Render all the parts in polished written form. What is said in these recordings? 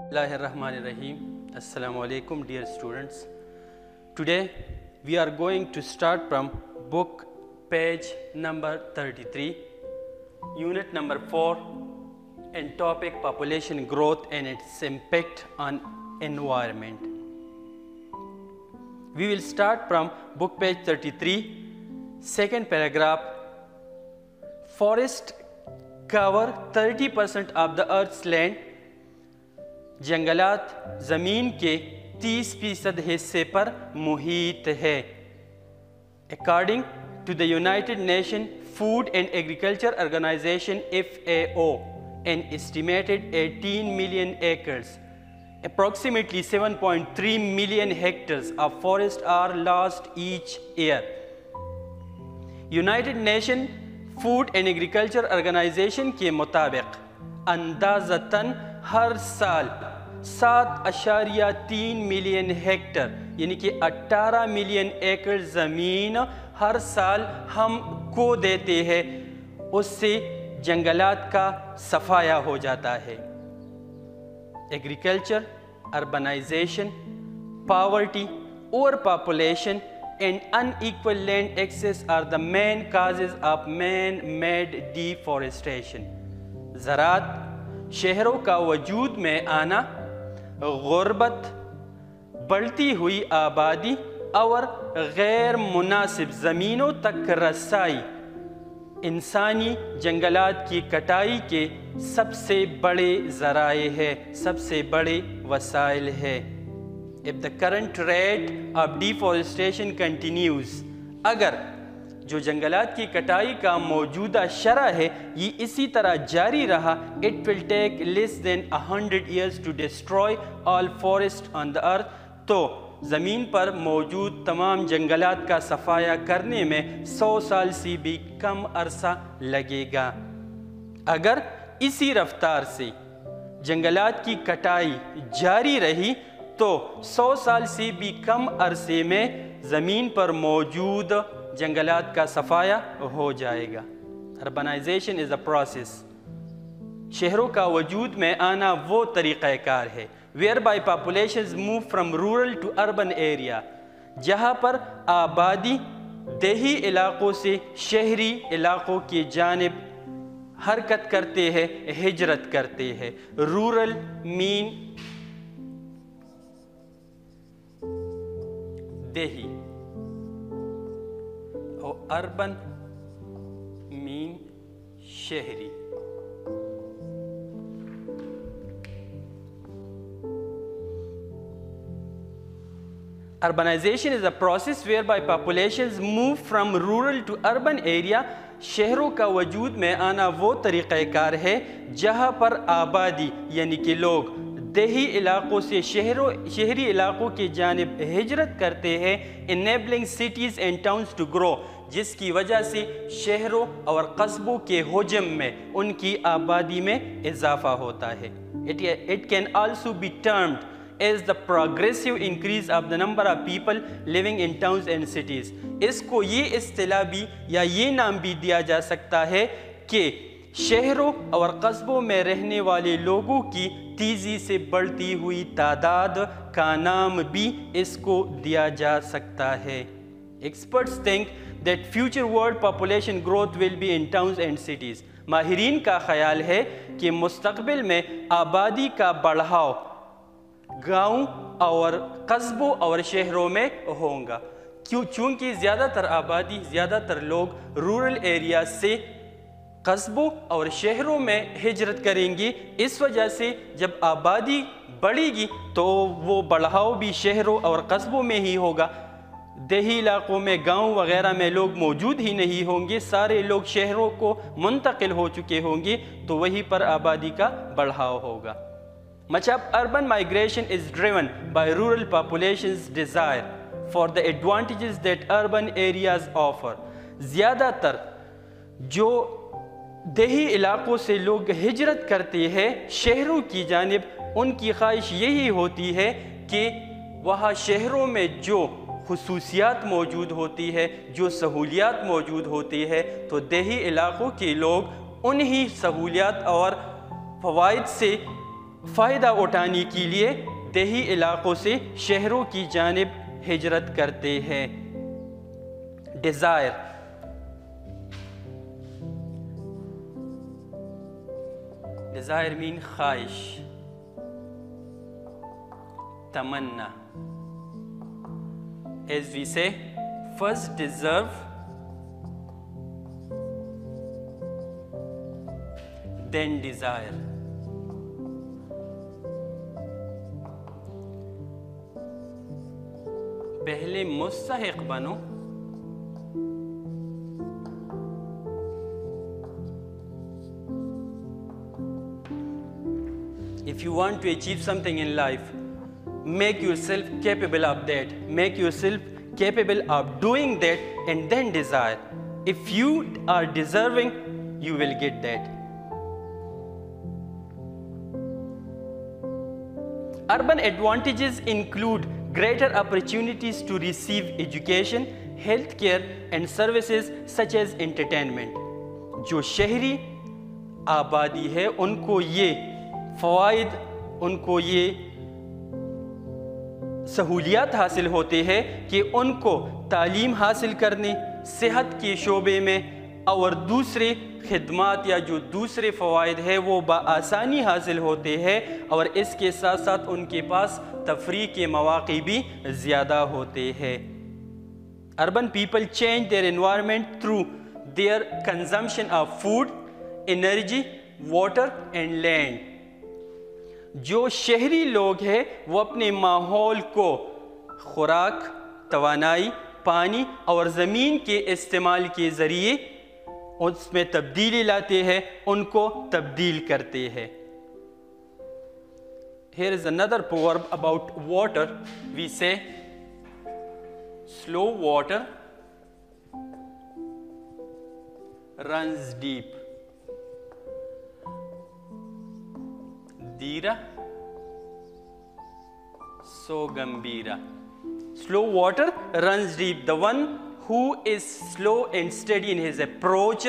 Bismillahirrahmanirrahim. Assalamu alaikum, dear students. Today we are going to start from book page number 33, unit number 4, and topic population growth and its impact on environment. We will start from book page 33, second paragraph. Forests cover 30% of the earth's land. जंगलात ज़मीन के 30% हिस्से पर मुहित है. According to the United Nations Food and Agriculture Organization (FAO), an estimated 18 million acres, approximately 7.3 million hectares of forest are lost each year. United Nations Food and Agriculture Organization के मुताबिक अंदाज़तन हर साल 7.3 million Hector यानी कि 18 million एकड़ ज़मीन हर साल हम को देते हैं, उससे जंगलात का सफाया हो जाता है. Agriculture, urbanization, poverty, over population and unequal land access are the main causes of man-made deforestation. ज़रात, शहरों का वजूद में आना, गुर्बत, बढ़ती हुई आबादी और गैर मुनासिब ज़मीनों तक रसाई इंसानी जंगलात की कटाई के सबसे बड़े ज़राए है, सबसे बड़े वसाइल है. If the current rate of deforestation continues, अगर जो जंगलात की कटाई का मौजूदा शरह है ये इसी तरह जारी रहा, it will take less than 100 years to destroy all forests on the earth. तो ज़मीन पर मौजूद तमाम जंगलात का सफाया करने में 100 साल से भी कम अरसा लगेगा. अगर इसी रफ्तार से जंगलात की कटाई जारी रही तो 100 साल से भी कम अरसे में ज़मीन पर मौजूद जंगलात का सफाया हो जाएगा. Urbanization is a process. शहरों का वजूद में आना वो तरीक़ाकार है whereby populations move from rural to urban area, जहाँ पर आबादी देही इलाक़ों से शहरी इलाक़ों की जानिब हरकत करते हैं, हिजरत करते हैं. रूरल मीन देही और अर्बन मीन शहरी. Urbanization is a process whereby populations move from rural to urban area. शहरों का वजूद में आना वो तरीक़ाकार है जहाँ पर आबादी यानी कि लोग देही इलाक़ों से शहरी इलाक़ों की जानिब हिजरत करते हैं. enabling cities and towns to grow, जिसकी वजह से शहरों और कस्बों के हुजम में उनकी आबादी में इजाफ़ा होता है. It can also be termed as the progressive increase of the number of people living in towns and cities. इसको ये इस्तिलाह भी या ये नाम भी दिया जा सकता है कि शहरों और कस्बों में रहने वाले लोगों की तेज़ी से बढ़ती हुई तादाद का नाम भी इसको दिया जा सकता है. Experts think that future world population growth will be in towns and cities. माहिरीन का ख्याल है कि मुस्तक़बिल में आबादी का बढ़ाव गाँव और कस्बों और शहरों में होगा, चूँकि ज़्यादातर आबादी, ज़्यादातर लोग रूरल एरिया से कस्बों और शहरों में हिजरत करेंगी. इस वजह से जब आबादी बढ़ेगी तो वो बढ़ाव भी शहरों और कस्बों में ही होगा. देही इलाक़ों में, गांव वगैरह में लोग मौजूद ही नहीं होंगे, सारे लोग शहरों को मुंतकिल हो चुके होंगे, तो वहीं पर आबादी का बढ़ाव होगा. Much of urban migration is driven by rural population's desire for the advantages that urban areas offer. ज़्यादातर जो देही इलाक़ों से लोग हिजरत करते हैं शहरों की जानिब, उनकी ख्वाहिश यही होती है कि वहाँ शहरों में जो खुसूसियात मौजूद होती है, जो सहूलियात मौजूद होती है, तो देही इलाक़ों के लोग उन्हीं सहूलियात और फ़वाइद से फ़ायदा उठाने के लिए देही इलाकों से शहरों की जानिब हिजरत करते हैं। डिज़ायर, डिज़ायर मीन ख्वाहिश, तमन्ना। As we say, first deserve, then desire. पहले मुस्तहिक बनो, if you want to achieve something in life, make yourself capable of that, make yourself capable of doing that, and then desire. If you are deserving, you will get that. Urban advantages include greater opportunities to receive education, healthcare, and services such as entertainment. जो शहरी आबादी है उनको ये फ़वाइद, उनको ये सहूलियात हासिल होते हैं कि उनको तालीम हासिल करने, सेहत के शोबे में और दूसरे खिदमात या जो दूसरे फ़वाइद है वो बआसानी हासिल होते हैं, और इसके साथ साथ उनके पास तफरीह के मौक़े भी ज़्यादा होते हैं। Urban people change their environment through their consumption of food, energy, water and land. जो शहरी लोग हैं वो अपने माहौल को खुराक, तवानाई, पानी और ज़मीन के इस्तेमाल के ज़रिए उसमें तब्दीली लाते हैं, उनको तब्दील करते हैं। Here is another proverb about water. We say, slow water runs deep. Dira so gambira. Slow water runs deep. The one who is slow and steady in his approach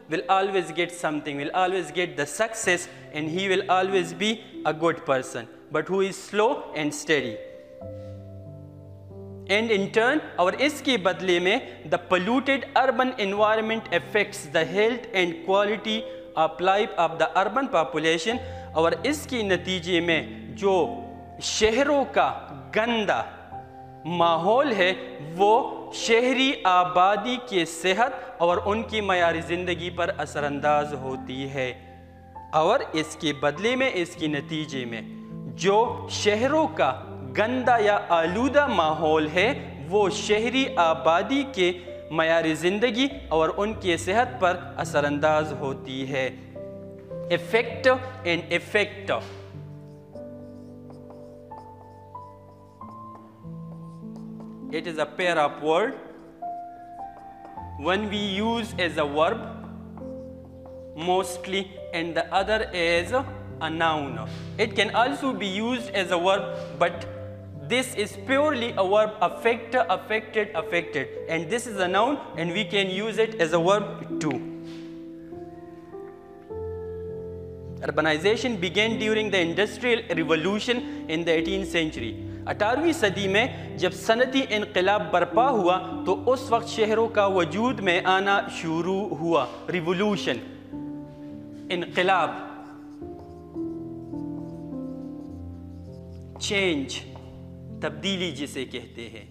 will always get something, will always get the success, and he will always be a good person. But who is slow and steady. And in turn, और इसके बदले में the polluted urban environment affects the health and quality of life of the urban population. और इसके नतीजे में जो शहरों का गंदा माहौल है वो शहरी आबादी के सेहत और उनकी मयारी ज़िंदगी पर असरअंदाज होती है। और इसके बदले में, इसके नतीजे में जो शहरों का गंदा या आलूदा माहौल है वो शहरी आबादी के मयारी ज़िंदगी और उनके सेहत पर असरअंदाज होती है। Effect and effect. It is a pair of words. One we use as a verb mostly, and the other as a noun. It can also be used as a verb, but this is purely a verb, affect, affected, affected, and this is a noun, and we can use it as a verb too. Urbanization began during the Industrial Revolution in the 18th century. 18वीं सदी में जब सनती इनकलाब बरपा हुआ तो उस वक्त शहरों का वजूद में आना शुरू हुआ। रिवोल्यूशन, इनकलाब, चेंज, तब्दीली जिसे कहते हैं।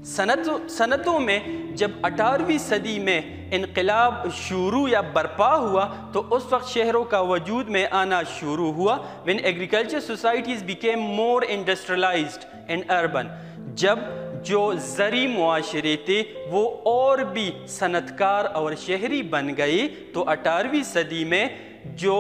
सनतों में जब 18वीं सदी में इनकलाब शुरू या बरपा हुआ तो उस वक्त शहरों का वजूद में आना शुरू हुआ। When agriculture societies became more industrialized and urban, जब जो ज़री मुआशरे थे वो और भी सनतकार और शहरी बन गए तो 18वीं सदी में जो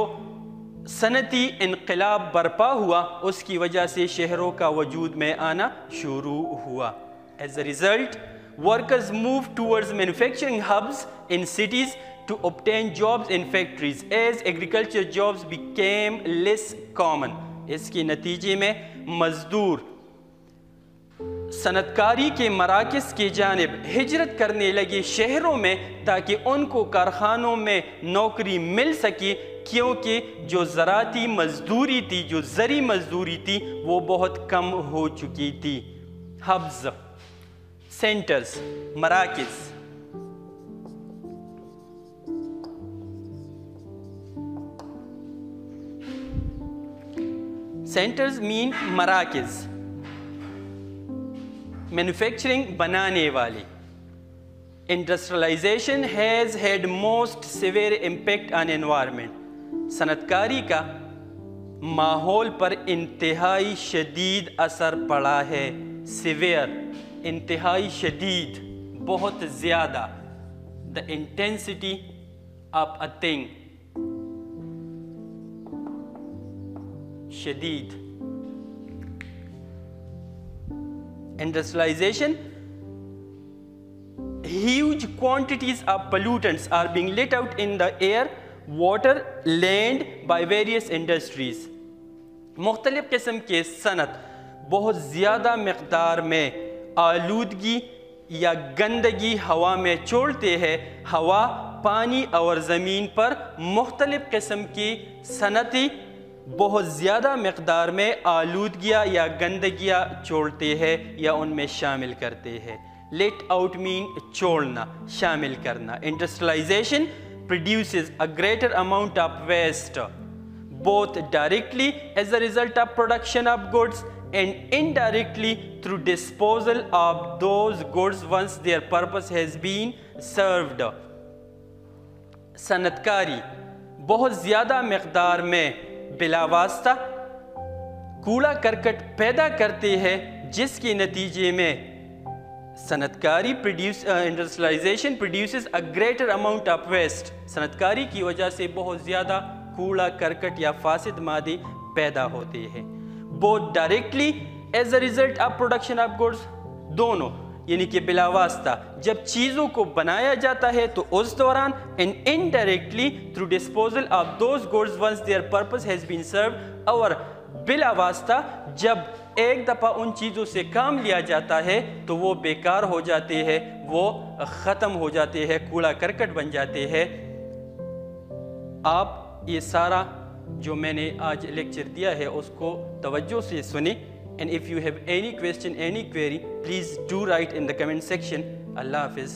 सनती इनकलाब बरपा हुआ उसकी वजह से शहरों का वजूद में आना शुरू हुआ। As a result, workers moved towards manufacturing hubs in cities to obtain jobs in factories as agriculture jobs became less common. इसके नतीजे में मजदूर सनतकारी के मराकज़ के जानिब हिजरत करने लगे शहरों में ताकि उनको कारखानों में नौकरी मिल सके क्योंकि जो ज़राती मजदूरी थी, जो ज़री मजदूरी थी, वो बहुत कम हो चुकी थी। हब्स, सेंटर्स, मराकिज़। सेंटर्स मीन मराकिज़, मैन्युफैक्चरिंग बनाने वाली। Industrialisation has had most severe impact on environment. सनतकारी का माहौल पर इंतहाई शदीद असर पड़ा है। सिवियर, इंतहाई शदीद, बहुत ज़्यादा। The intensity of a thing, शदीद। Industrialization, huge quantities of pollutants are being let out in the air, water, land by various industries. मुख्तलिफ किस्म के सनत बहुत ज़्यादा मकदार में आलूदगी या गंदगी हवा में छोड़ते हैं। हवा, पानी और ज़मीन पर मुख्तलिफ किस्म की सनती बहुत ज़्यादा मकदार में आलूदगियाँ या गंदगियाँ छोड़ते हैं या उनमें शामिल करते हैं। लेट आउट मीन छोड़ना, शामिल करना। Industrialisation produces a greater amount of waste both directly as a result of production of goods and indirectly through disposal of those goods once their purpose has been served. सनतकारी बहुत ज़्यादा मकदार में बिलावास्ता कूड़ा करकट पैदा करते हैं, जिसके नतीजे में सनतकारी industrialisation produces a greater amount of waste. सनतकारी की वजह से बहुत ज़्यादा कूड़ा करकट या फासिद मादे पैदा होते हैं। Both directly as a result of production of goods, दोनों यानी कि बिलावास्ता जब चीज़ों को बनाया जाता है तो उस दौरान, and indirectly through disposal of those goods once their purpose has been served, और बिलावास्ता जब एक दफ़ा उन चीज़ों से काम लिया जाता है तो वो बेकार हो जाते हैं, वो ख़त्म हो जाते हैं, कूड़ा करकट बन जाते हैं। आप ये सारा जो मैंने आज लेक्चर दिया है उसको तवज्जो से सुने। And if you have any question, any query, please do write in the comment section. Allah Hafiz.